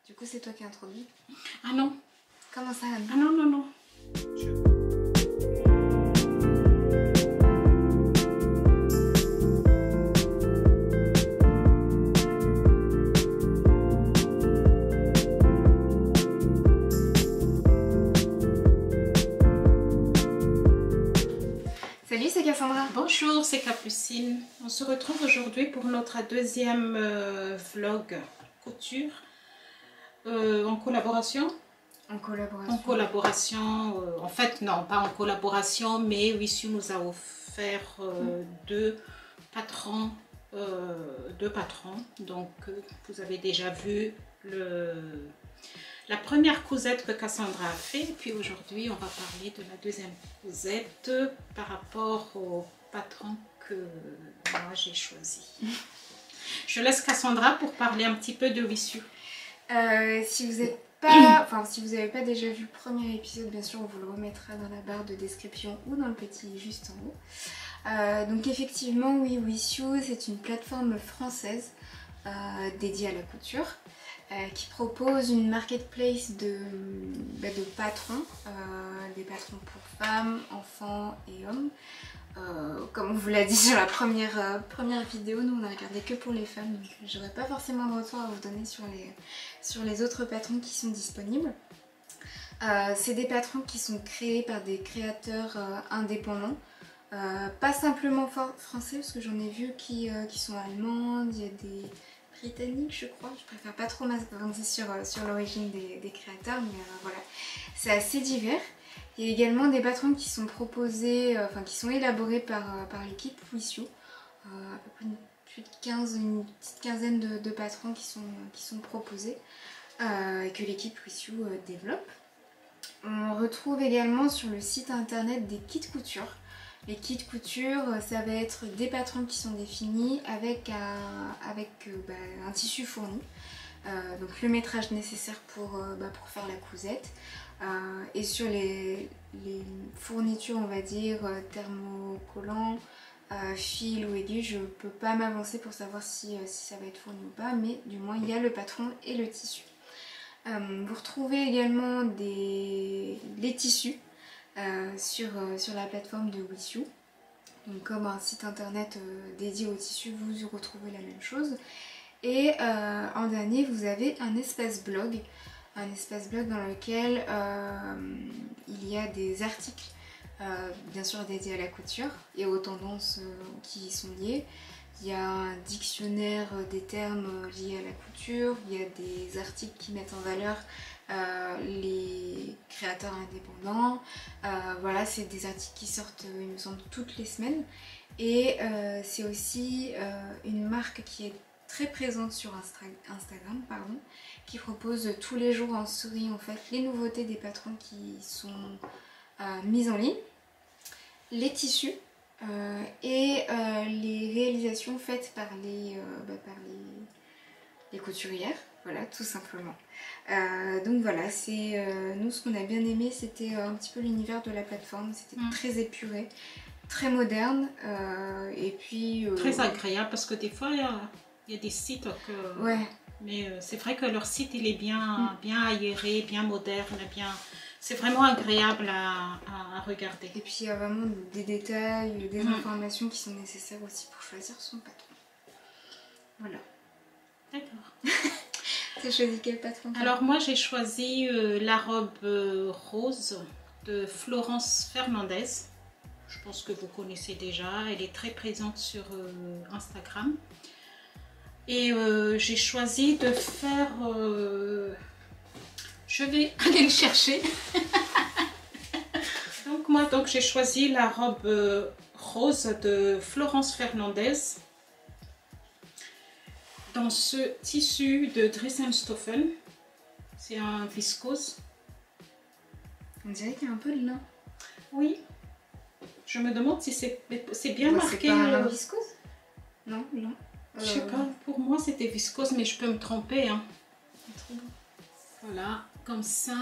Du coup, c'est toi qui as introduit? Ah non. Comment ça, Anne? Ah non, non, non. Salut, c'est Cassandra. Bonjour, c'est Capucine. On se retrouve aujourd'hui pour notre deuxième vlog couture en collaboration. En collaboration. En collaboration, en fait non, pas en collaboration, mais Wissu nous a offert deux patrons. Donc vous avez déjà vu la première cousette que Cassandra a fait, et puis aujourd'hui on va parler de la deuxième cousette par rapport au patron que moi j'ai choisi. Je laisse Cassandra pour parler un petit peu de Wissu. Si vous êtes pas, enfin si vous n'avez pas déjà vu le premier épisode, bien sûr on vous le remettra dans la barre de description ou dans le petit juste en haut. Donc effectivement, oui, Wissu, c'est une plateforme française dédiée à la couture qui propose une marketplace de patrons, des patrons pour femmes, enfants et hommes. Comme on vous l'a dit sur la première vidéo, nous on a regardé que pour les femmes, donc j'aurais pas forcément de retour à vous donner sur les autres patrons qui sont disponibles. C'est des patrons qui sont créés par des créateurs indépendants, pas simplement français, parce que j'en ai vu qui sont allemandes, il y a des britanniques je crois, je préfère pas trop m'avancer sur l'origine des créateurs, mais voilà, c'est assez divers. Il y a également des patrons qui sont proposés, qui sont élaborés par l'équipe Wissu, à peu près une petite quinzaine de patrons qui sont proposés et que l'équipe Wissu développe. On retrouve également sur le site internet des kits couture. Les kits couture, ça va être des patrons qui sont définis avec un tissu fourni, donc le métrage nécessaire pour faire la cousette. Et sur les fournitures, on va dire, thermocollants, fil ou aiguille, je peux pas m'avancer pour savoir si ça va être fourni ou pas, mais du moins il y a le patron et le tissu. Vous retrouvez également les tissus sur la plateforme de Wissu. Donc comme un site internet dédié aux tissus, vous y retrouvez la même chose. Et en dernier, vous avez un espace blog dans lequel il y a des articles bien sûr dédiés à la couture et aux tendances qui y sont liées. Il y a un dictionnaire des termes liés à la couture, il y a des articles qui mettent en valeur les créateurs indépendants. Voilà, c'est des articles qui sortent, il me semble, toutes les semaines. Et c'est aussi une marque qui est très présente sur Instagram, qui propose tous les jours en story en fait les nouveautés des patrons qui sont mises en ligne, les tissus et les réalisations faites par les couturières, voilà, tout simplement. Donc voilà, c'est nous ce qu'on a bien aimé, c'était un petit peu l'univers de la plateforme, c'était très épuré, très moderne et puis très agréable, parce que des fois il y a des sites que... Ouais. Mais c'est vrai que leur site il est bien aéré, bien moderne, c'est vraiment agréable à regarder. Et puis il y a vraiment des détails, des informations qui sont nécessaires aussi pour choisir son patron. Voilà. D'accord. Tu as choisi quel patron? Alors moi j'ai choisi la robe rose de Florence Fernandez. Je pense que vous connaissez déjà, elle est très présente sur Instagram. Et j'ai choisi de faire... je vais aller le chercher. Donc j'ai choisi la robe rose de Florence Fernandez dans ce tissu de Dressenstoffen. C'est un viscose. On dirait qu'il y a un peu de lin. Oui. Je me demande si c'est bien marqué. C'est pas un lin viscose? Non, non. Je sais pas, pour moi c'était viscose, mais je peux me tromper. Hein. Trop beau. Voilà, comme ça.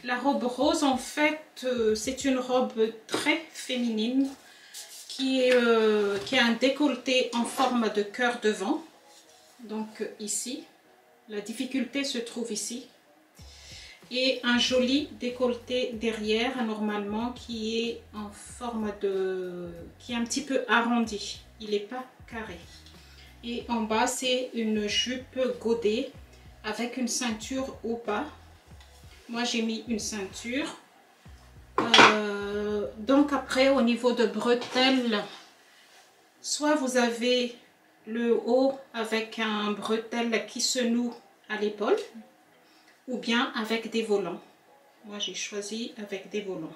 La robe rose, en fait, c'est une robe très féminine qui a un décolleté en forme de cœur devant. Donc ici, la difficulté se trouve ici. Et un joli décolleté derrière, normalement, qui est en forme de... qui est un petit peu arrondi. Il n'est pas carré. Et en bas, c'est une jupe godée avec une ceinture au bas. Moi, j'ai mis une ceinture. Donc après, au niveau de bretelles, soit vous avez le haut avec un bretelle qui se noue à l'épaule, ou bien avec des volants. Moi, j'ai choisi avec des volants.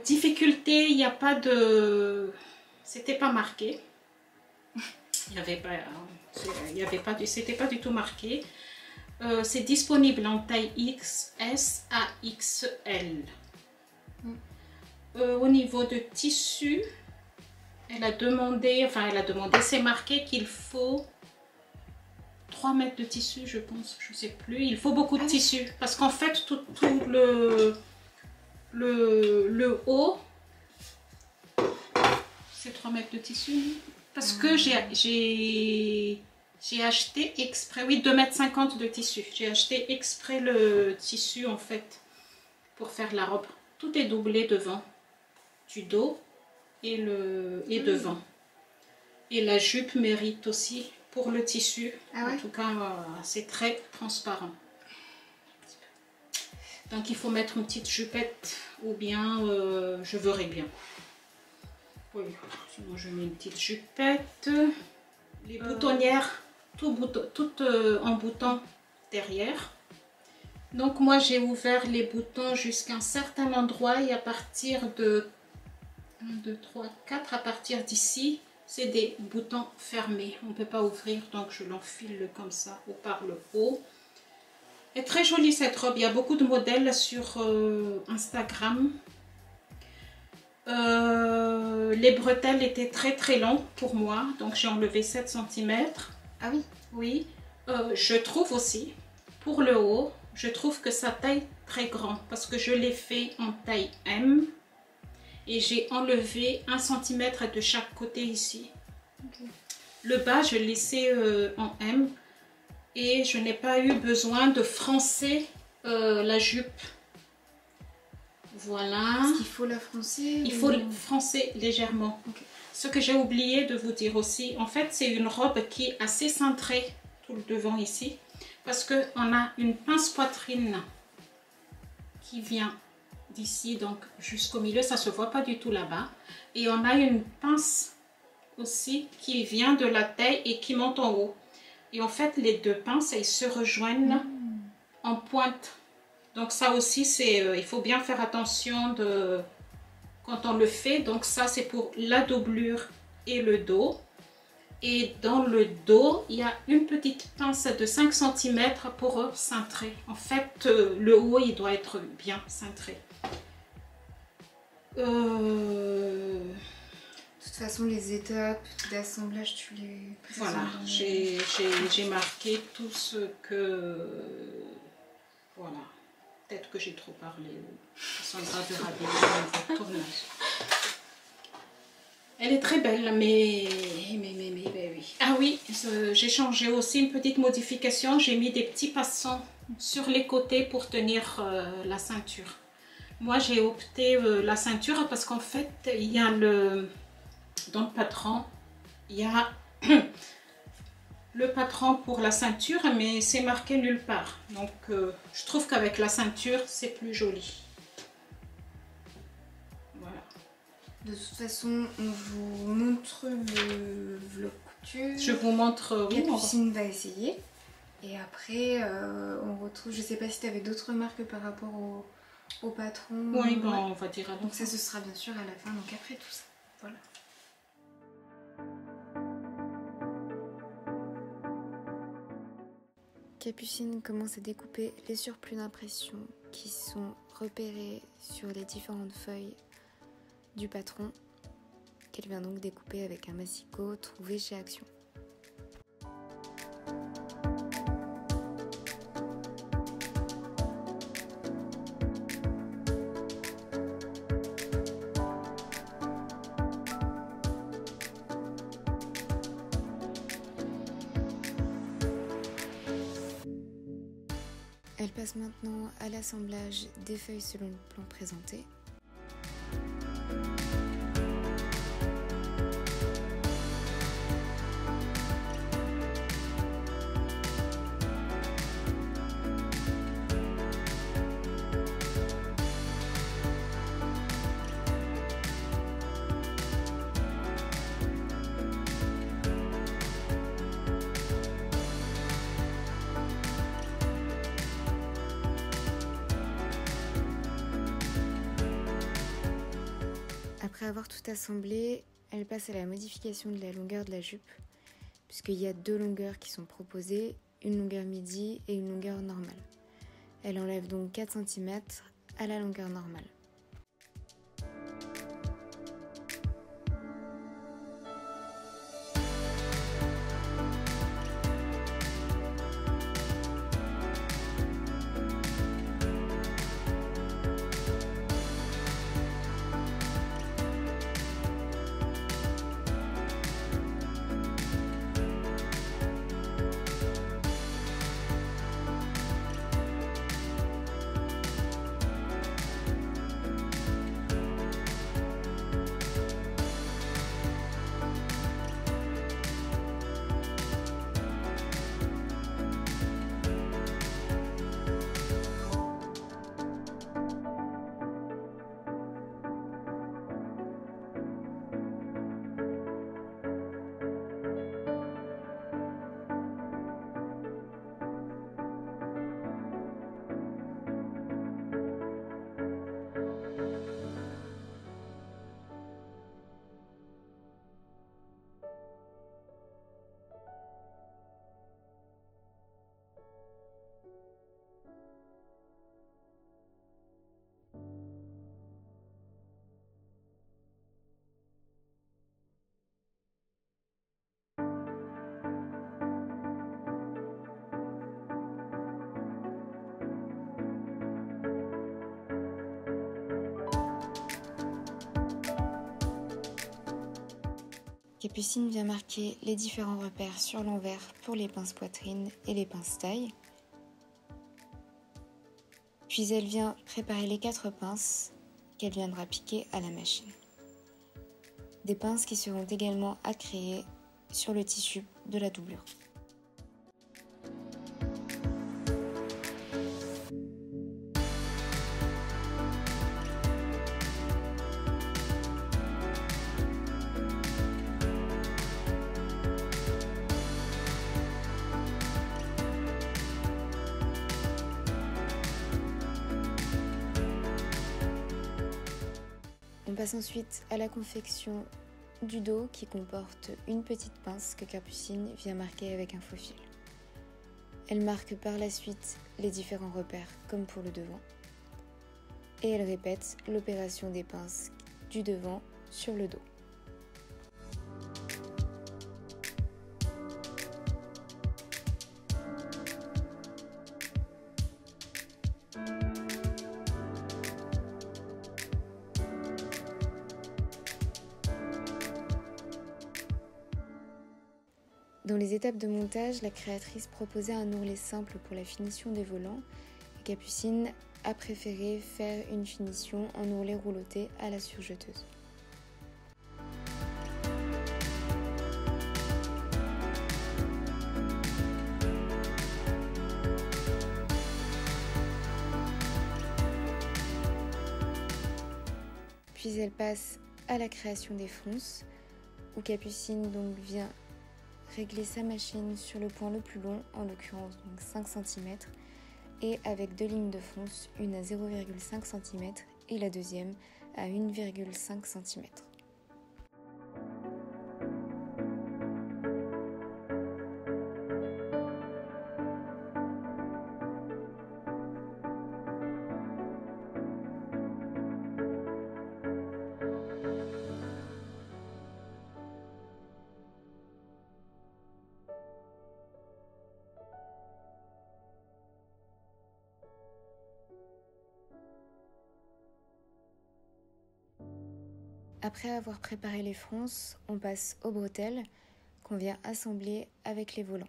Difficulté, il n'y a pas de... C'était pas marqué. Il n'y avait pas, c'était pas du tout marqué. C'est disponible en taille XS à XL. Au niveau de tissu, elle a demandé, c'est marqué qu'il faut 3 mètres de tissu, je pense, je sais plus. Il faut beaucoup de tissu parce qu'en fait, tout le haut, c'est 3 mètres de tissu. Parce que j'ai acheté exprès, oui, 2,50 m de tissu. J'ai acheté exprès le tissu en fait pour faire la robe. Tout est doublé devant, du dos et devant. Et la jupe mérite aussi pour le tissu. En tout cas, c'est très transparent. Donc il faut mettre une petite jupette ou bien je verrai bien. Oui, sinon je mets une petite jupette. Les boutonnières, toutes en bouton derrière. Donc moi j'ai ouvert les boutons jusqu'à un certain endroit et à partir de 1, 2, 3, 4, à partir d'ici, c'est des boutons fermés. On ne peut pas ouvrir, donc je l'enfile comme ça ou par le haut. Elle est très jolie cette robe, il y a beaucoup de modèles sur Instagram. Les bretelles étaient très longues pour moi, donc j'ai enlevé 7 cm. Ah oui? Oui. Je trouve aussi, pour le haut, je trouve que sa taille très grande parce que je l'ai fait en taille M et j'ai enlevé 1 cm de chaque côté ici. Okay. Le bas, je l'ai laissé en M et je n'ai pas eu besoin de froncer la jupe. Voilà. Est-ce qu'il faut la froncer? Il faut froncer légèrement. Okay. Ce que j'ai oublié de vous dire aussi, en fait, c'est une robe qui est assez cintrée, tout le devant ici, parce qu'on a une pince poitrine qui vient d'ici, donc jusqu'au milieu, ça ne se voit pas du tout là-bas. Et on a une pince aussi qui vient de la taille et qui monte en haut. Et en fait, les deux pinces, elles se rejoignent en pointe. Donc ça aussi, il faut bien faire attention quand on le fait. Donc ça, c'est pour la doublure et le dos. Et dans le dos, il y a une petite pince de 5 cm pour cintrer. En fait, le haut, il doit être bien cintré. De toute façon, les étapes d'assemblage, tu les présentes. Voilà, j'ai marqué tout ce que... Voilà. Peut-être que j'ai trop parlé. Sandra verra bien le tournage. Elle est très belle, mais oui. Ah oui, j'ai changé aussi une petite modification. J'ai mis des petits passants sur les côtés pour tenir la ceinture. Moi, j'ai opté la ceinture parce qu'en fait, il y a dans le patron, il y a le patron pour la ceinture, mais c'est marqué nulle part. Donc, je trouve qu'avec la ceinture, c'est plus joli. Voilà. De toute façon, on vous montre le vlog couture. Je vous montre. Capucine va essayer. Et après, on retrouve. Je sais pas si tu avais d'autres remarques par rapport au patron. Oui, bon, on va dire. Donc ça, ce sera bien sûr à la fin. Donc après tout ça. Voilà. Capucine commence à découper les surplus d'impression qui sont repérés sur les différentes feuilles du patron, qu'elle vient donc découper avec un massicot trouvé chez Action. Elle passe maintenant à l'assemblage des feuilles selon le plan présenté. Après avoir tout assemblé, elle passe à la modification de la longueur de la jupe, puisqu'il y a 2 longueurs qui sont proposées, une longueur midi et une longueur normale. Elle enlève donc 4 cm à la longueur normale. Capucine vient marquer les différents repères sur l'envers pour les pinces poitrine et les pinces taille. Puis elle vient préparer les 4 pinces qu'elle viendra piquer à la machine. Des pinces qui seront également à créer sur le tissu de la doublure. On passe ensuite à la confection du dos qui comporte une petite pince que Capucine vient marquer avec un faux fil. Elle marque par la suite les différents repères comme pour le devant et elle répète l'opération des pinces du devant sur le dos. Dans les étapes de montage, la créatrice proposait un ourlet simple pour la finition des volants et Capucine a préféré faire une finition en ourlet rouloté à la surjeteuse. Puis elle passe à la création des fronces où Capucine donc vient régler sa machine sur le point le plus long, en l'occurrence donc 5 cm, et avec 2 lignes de fronce, une à 0,5 cm et la deuxième à 1,5 cm. Après avoir préparé les fronces, on passe aux bretelles qu'on vient assembler avec les volants.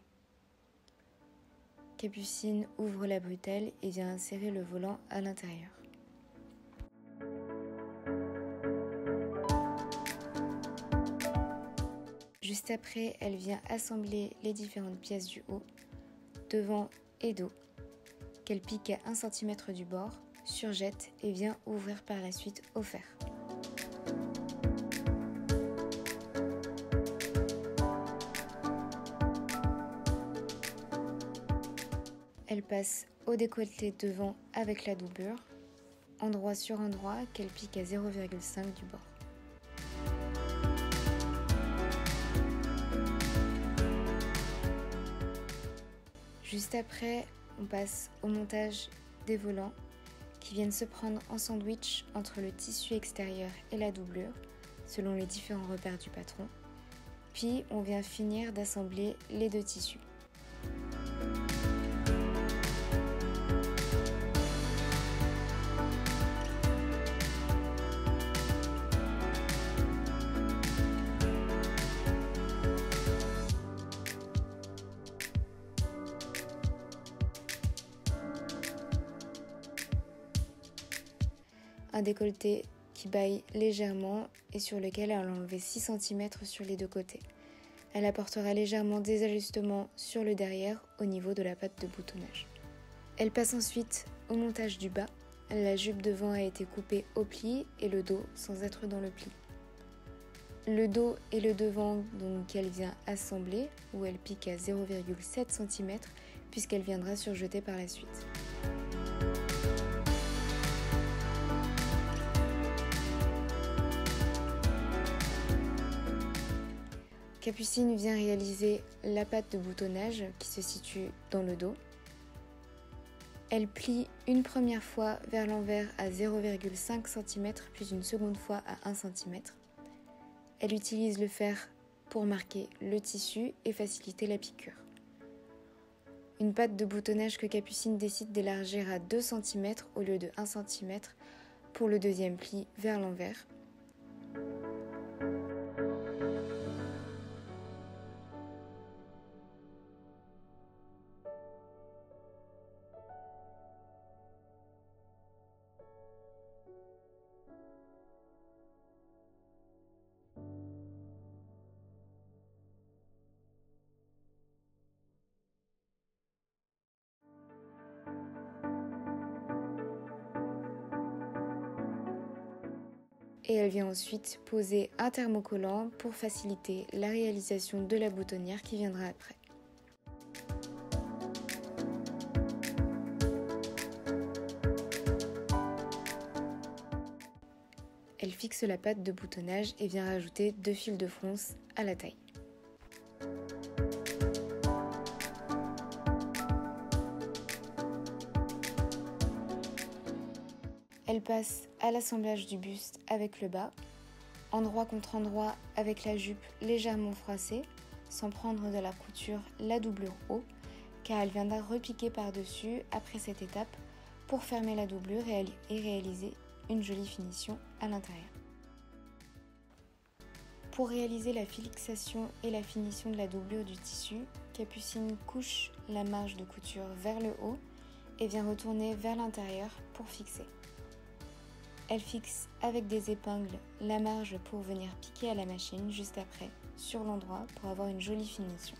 Capucine ouvre la bretelle et vient insérer le volant à l'intérieur. Juste après, elle vient assembler les différentes pièces du haut, devant et dos, qu'elle pique à 1 cm du bord, surjette et vient ouvrir par la suite au fer. Elle passe au décolleté devant avec la doublure, endroit sur endroit qu'elle pique à 0,5 du bord. Juste après, on passe au montage des volants qui viennent se prendre en sandwich entre le tissu extérieur et la doublure, selon les différents repères du patron. Puis on vient finir d'assembler les deux tissus. Un décolleté qui baille légèrement et sur lequel elle a enlevé 6 cm sur les deux côtés. Elle apportera légèrement des ajustements sur le derrière au niveau de la patte de boutonnage. Elle passe ensuite au montage du bas. La jupe devant a été coupée au pli et le dos sans être dans le pli. Le dos et le devant donc qu'elle vient assembler où elle pique à 0,7 cm puisqu'elle viendra surjeter par la suite. Capucine vient réaliser la patte de boutonnage qui se situe dans le dos. Elle plie une première fois vers l'envers à 0,5 cm puis une seconde fois à 1 cm. Elle utilise le fer pour marquer le tissu et faciliter la piqûre. Une patte de boutonnage que Capucine décide d'élargir à 2 cm au lieu de 1 cm pour le deuxième pli vers l'envers. Et elle vient ensuite poser un thermocollant pour faciliter la réalisation de la boutonnière qui viendra après. Elle fixe la patte de boutonnage et vient rajouter 2 fils de fronce à la taille. Elle passe à l'assemblage du buste avec le bas, endroit contre endroit avec la jupe légèrement froissée, sans prendre de la couture la doublure haut, car elle viendra repiquer par-dessus après cette étape pour fermer la doublure et réaliser une jolie finition à l'intérieur. Pour réaliser la fixation et la finition de la doublure du tissu, Capucine couche la marge de couture vers le haut et vient retourner vers l'intérieur pour fixer. Elle fixe avec des épingles la marge pour venir piquer à la machine juste après, sur l'endroit, pour avoir une jolie finition.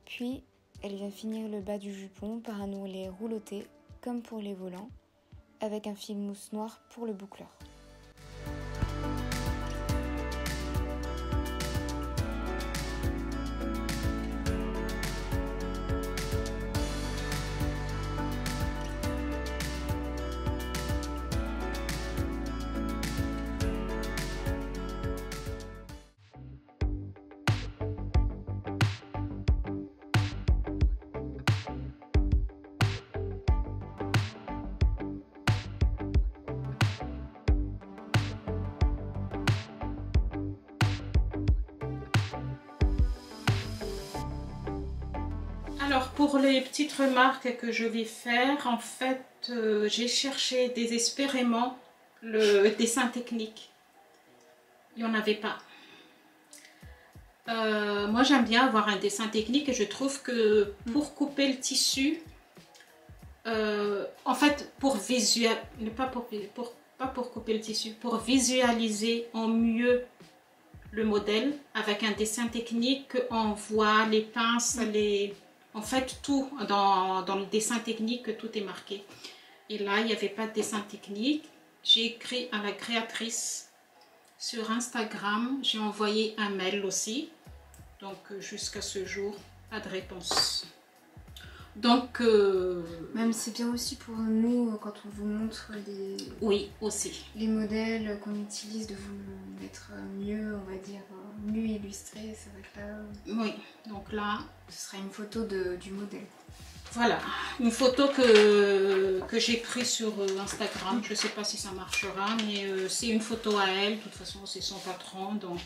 Puis, elle vient finir le bas du jupon par un ourlet rouloté, comme pour les volants, avec un fil mousse noir pour le boucleur. Alors pour les petites remarques que je vais faire, en fait j'ai cherché désespérément le dessin technique. Il n'y en avait pas. Moi, j'aime bien avoir un dessin technique et je trouve que pour couper le tissu, en fait, pas pour couper le tissu, pour visualiser en mieux le modèle avec un dessin technique, on voit les pinces, en fait tout dans le dessin technique, tout est marqué. Et là, il n'y avait pas de dessin technique. J'ai écrit à la créatrice sur Instagram, j'ai envoyé un mail aussi. Donc jusqu'à ce jour, pas de réponse. Donc même c'est bien aussi pour nous quand on vous montre oui, aussi les modèles qu'on utilise, de vous mettre mieux, on va dire, mieux illustrés. C'est vrai que là, oui, donc là ce sera une photo du modèle. Voilà, une photo que j'ai prise sur Instagram. Je ne sais pas si ça marchera, mais c'est une photo à elle. De toute façon, c'est son patron. Donc,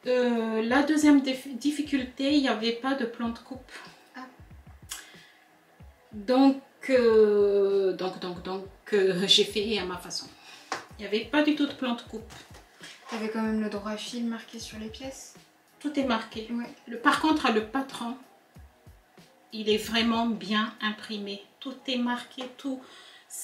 la deuxième difficulté, il n'y avait pas de plan de coupe. Ah. Donc, j'ai fait à ma façon. Il n'y avait pas du tout de plan de coupe. Tu avais quand même le droit fil marqué sur les pièces? Tout est marqué. Ouais. Par contre, le patron, il est vraiment bien imprimé. Tout est marqué, tout.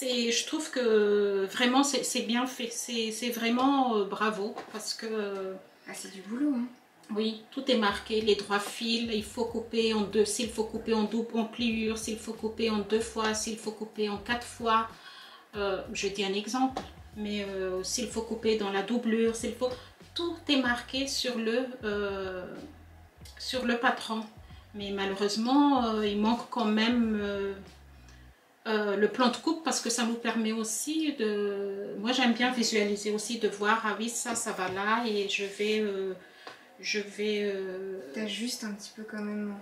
Je trouve que vraiment c'est bien fait. C'est vraiment bravo parce que... Ah, c'est du boulot, hein. Oui, tout est marqué. Les droits fils, il faut couper en deux. S'il faut couper en double, en pliure. S'il faut couper en 2 fois. S'il faut couper en 4 fois. Je dis un exemple. Mais s'il faut couper dans la doublure, s'il faut... Tout est marqué sur le patron. Mais malheureusement, il manque quand même le plan de coupe parce que ça nous permet aussi de... Moi, j'aime bien visualiser aussi, de voir, ah oui, ça va là et je vais... T'ajustes un petit peu quand même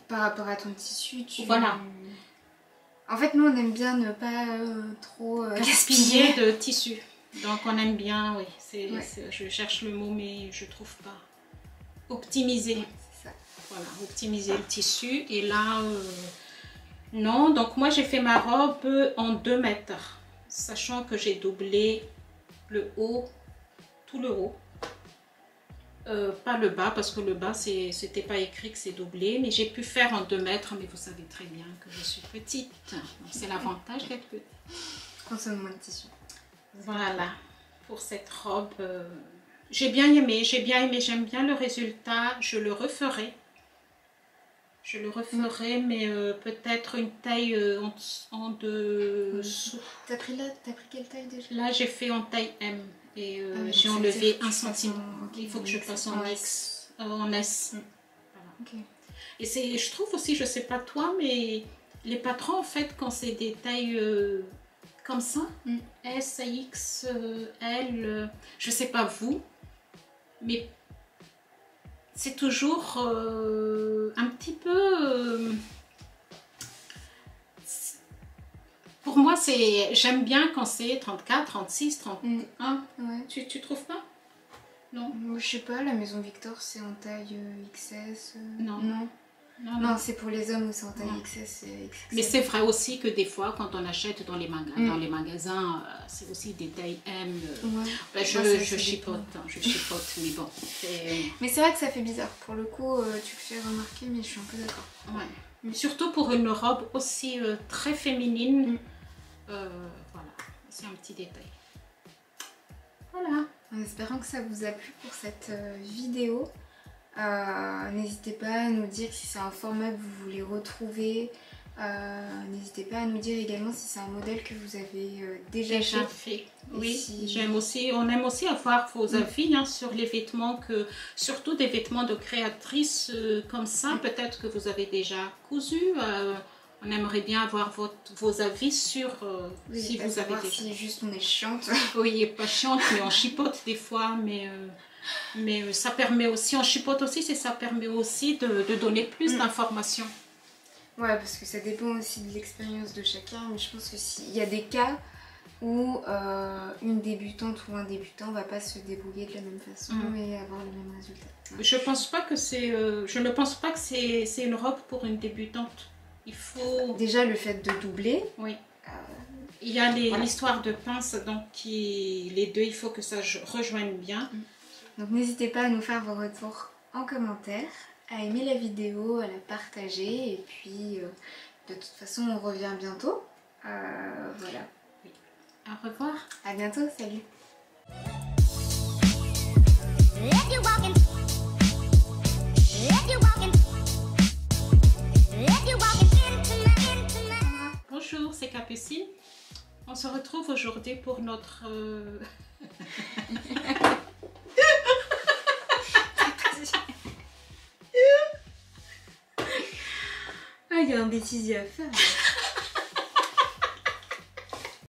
par rapport à ton tissu. Voilà. En fait, nous, on aime bien ne pas trop gaspiller de tissu. Donc, on aime bien, oui. Ouais. Je cherche le mot, mais je trouve pas. Optimiser. C'est ça. Voilà, optimiser le tissu. Et là, non. Donc, moi, j'ai fait ma robe en 2 mètres. Sachant que j'ai doublé le haut, tout le haut. Pas le bas, parce que le bas, c'était pas écrit que c'est doublé. Mais j'ai pu faire en 2 mètres. Mais vous savez très bien que je suis petite. C'est l'avantage d'être petite. Consomme moins de tissu. Voilà, pour cette robe. J'ai bien aimé, j'aime bien le résultat. Je le referai. Mais peut-être une taille en dessous. T'as pris quelle taille déjà? Là, j'ai fait en taille M. Et j'ai donc enlevé ça veut dire 1 centime. Okay, Il faut que je passe en X. En S. Voilà. Okay. Et je trouve aussi, je sais pas toi, mais les patrons, en fait, quand c'est des tailles... comme ça, S, X, L, je sais pas vous, mais c'est toujours un petit peu... pour moi, j'aime bien quand c'est 34, 36, 31. Ouais. Tu trouves pas? Non. Je sais pas, la maison Victor, c'est en taille XS. Non. Non, c'est pour les hommes où c'est en taille XS. Mais c'est vrai aussi que des fois, quand on achète dans les magasins, c'est aussi des tailles M. Ouais. Ben, je chipote, mais bon. Mais c'est vrai que ça fait bizarre. Pour le coup, tu le fais remarquer, mais je suis un peu d'accord. Ouais. Mais surtout pour une robe aussi très féminine. Voilà, c'est un petit détail. Voilà. En espérant que ça vous a plu pour cette vidéo. N'hésitez pas à nous dire si c'est un format que vous voulez retrouver. N'hésitez pas à nous dire également si c'est un modèle que vous avez déjà fait. Oui, on aime aussi avoir vos avis sur les vêtements, surtout des vêtements de créatrices comme ça, peut-être que vous avez déjà cousu. On aimerait bien avoir vos avis sur si vous avez déjà... Si juste on est chiante. Oui, pas chiante, mais on chipote des fois, mais ça permet aussi, on chipote aussi, ça permet aussi de donner plus d'informations. Ouais, parce que ça dépend aussi de l'expérience de chacun, mais je pense que s'il y a des cas où une débutante ou un débutant ne va pas se débrouiller de la même façon et avoir le même résultat. Ouais. Je ne pense pas que c'est une robe pour une débutante. Il faut... Déjà le fait de doubler. Oui. Il y a l'histoire de pince, donc les deux, il faut que ça rejoigne bien. Donc n'hésitez pas à nous faire vos retours en commentaire, à aimer la vidéo, à la partager, et puis de toute façon on revient bientôt. Voilà. Oui. Au revoir. À bientôt, salut. Bonjour, c'est Capucine. On se retrouve aujourd'hui pour notre... Ah, il y a un bêtisier à faire.